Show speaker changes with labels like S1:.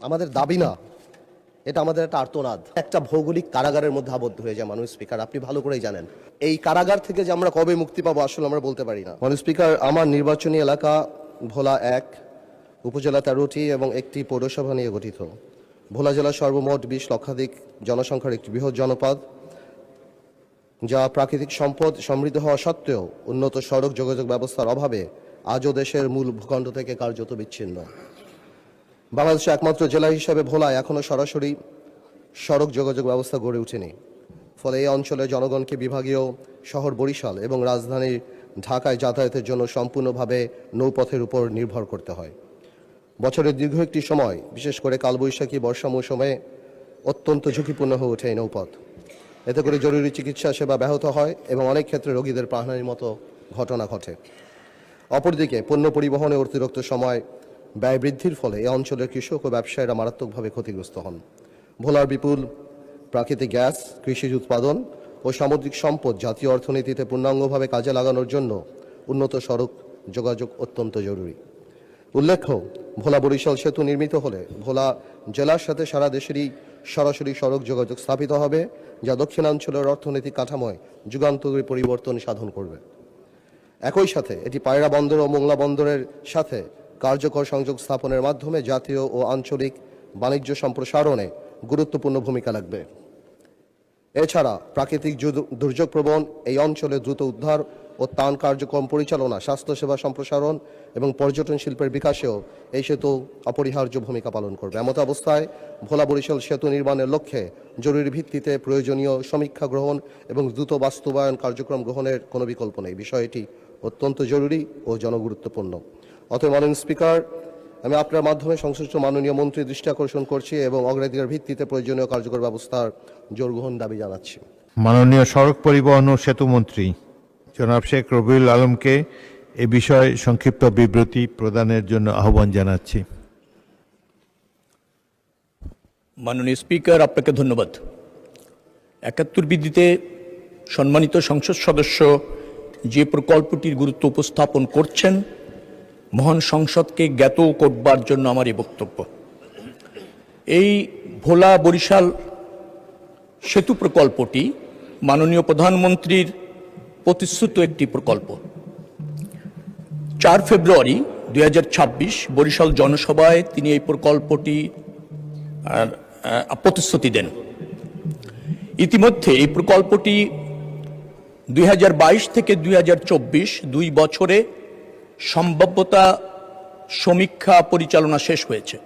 S1: আমাদের দাবি না, এটা আমাদের একটা আর্তনাদ। একটা ভৌগোলিক কারাগারের মধ্যে আবদ্ধ হয়ে যায় মাননীয় স্পিকার, আপনি ভালো করেই জানেন। এই কারাগার থেকে যে আমরা কবে মুক্তি পাবো আসলে আমরা বলতে পারি না। মাননীয় স্পিকার, আমার নির্বাচনী এলাকা ভোলা 1, উপজেলা 13টি এবং একটি পৌরসভা নিয়ে গঠিত। ভোলা জেলা সর্বমোট 20 লক্ষাধিক জনসংখ্যার একটি বৃহৎ জনপদ, যা প্রাকৃতিক সম্পদ সমৃদ্ধ হওয়া সত্ত্বেও উন্নত সড়ক যোগাযোগ ব্যবস্থার অভাবে আজও দেশের মূল ভূখণ্ড থেকে কার্যত বিচ্ছিন্ন। বাংলাদেশের একমাত্র জেলা হিসেবে ভোলায় এখনও সরাসরি সড়ক যোগাযোগ ব্যবস্থা গড়ে ওঠেনি। ফলে এই অঞ্চলের জনগণকে বিভাগীয় শহর বরিশাল এবং রাজধানী ঢাকায় যাতায়াতের জন্য সম্পূর্ণভাবে নৌপথের উপর নির্ভর করতে হয়। বছরের দীর্ঘ একটি সময়, বিশেষ করে কালবৈশাখী বর্ষা মৌসুমে অত্যন্ত ঝুঁকিপূর্ণ হয়ে ওঠে এই নৌপথ। এতে করে জরুরি চিকিৎসা সেবা ব্যাহত হয় এবং অনেক ক্ষেত্রে রোগীদের প্রাণহানির মতো ঘটনা ঘটে। অপরদিকে পণ্য পরিবহনে অতিরিক্ত সময় ব্যয় বৃদ্ধির ফলে এই অঞ্চলের কৃষক ও ব্যবসায়ীরা মারাত্মকভাবে ক্ষতিগ্রস্ত হন। ভোলার বিপুল প্রাকৃতিক গ্যাস, কৃষিজ উৎপাদন ও সামুদ্রিক সম্পদ জাতীয় অর্থনীতিতে পূর্ণাঙ্গভাবে কাজে লাগানোর জন্য উন্নত সড়ক যোগাযোগ অত্যন্ত জরুরি। উল্লেখ্য, ভোলা বরিশাল সেতু নির্মিত হলে ভোলা জেলার সাথে সারা দেশেরই সরাসরি সড়ক যোগাযোগ স্থাপিত হবে, যা দক্ষিণাঞ্চলের অর্থনৈতিক কাঠামোয় যুগান্তকারী পরিবর্তন সাধন করবে। একই সাথে এটি পায়রা বন্দর ও মোংলা বন্দরের সাথে কার্যকর সংযোগ স্থাপনের মাধ্যমে জাতীয় ও আঞ্চলিক বাণিজ্য সম্প্রসারণে গুরুত্বপূর্ণ ভূমিকা রাখবে। এছাড়া প্রাকৃতিক দুর্যোগপ্রবণ এই অঞ্চলে দ্রুত উদ্ধার ও ত্রাণ কার্যক্রম পরিচালনা, স্বাস্থ্যসেবা সম্প্রসারণ এবং পর্যটন শিল্পের বিকাশেও এই সেতু অপরিহার্য ভূমিকা পালন করবে। এমত অবস্থায় ভোলা বরিশাল সেতু নির্মাণের লক্ষ্যে জরুরি ভিত্তিতে প্রয়োজনীয় সমীক্ষা গ্রহণ এবং দ্রুত বাস্তবায়ন কার্যক্রম গ্রহণের কোনো বিকল্প নেই। বিষয়টি অত্যন্ত জরুরি ও জনগুরুত্বপূর্ণ। অতএব মাননীয় স্পিকার, আমি আপনার মাধ্যমে সংশ্লিষ্ট মাননীয় মন্ত্রীর দৃষ্টি আকর্ষণ করছি এবং অগ্রাধিকার ভিত্তিতে প্রয়োজনীয় কার্যকর ব্যবস্থার জোর গ্রহণ দাবি জানাচ্ছি।
S2: মাননীয় সড়ক পরিবহন ও সেতু মন্ত্রী জনাব শেখ রবিউল আলমকে এ বিষয়ে সংক্ষিপ্ত বিবৃতি প্রদানের জন্য আহ্বান জানাচ্ছি।
S3: মাননীয় স্পিকার, আপনাকে ধন্যবাদ। ৭১ বিধিতে সম্মানিত সংসদ সদস্য যে প্রকল্পটির গুরুত্ব উপস্থাপন করছেন, মহান সংসদকে জ্ঞাত করবার জন্য আমার এই বক্তব্য। এই ভোলা বরিশাল সেতু প্রকল্পটি মাননীয় প্রধানমন্ত্রীর প্রতিশ্রুত একটি প্রকল্প। 4 ফেব্রুয়ারি 2026 বরিশাল জনসভায় তিনি এই প্রকল্পটি প্রতিশ্রুতি দেন। ইতিমধ্যে এই প্রকল্পটি 2022 থেকে 2024 2 বছরে সম্ভাব্যতা সমীক্ষা পরিচালনা শেষ হয়েছে।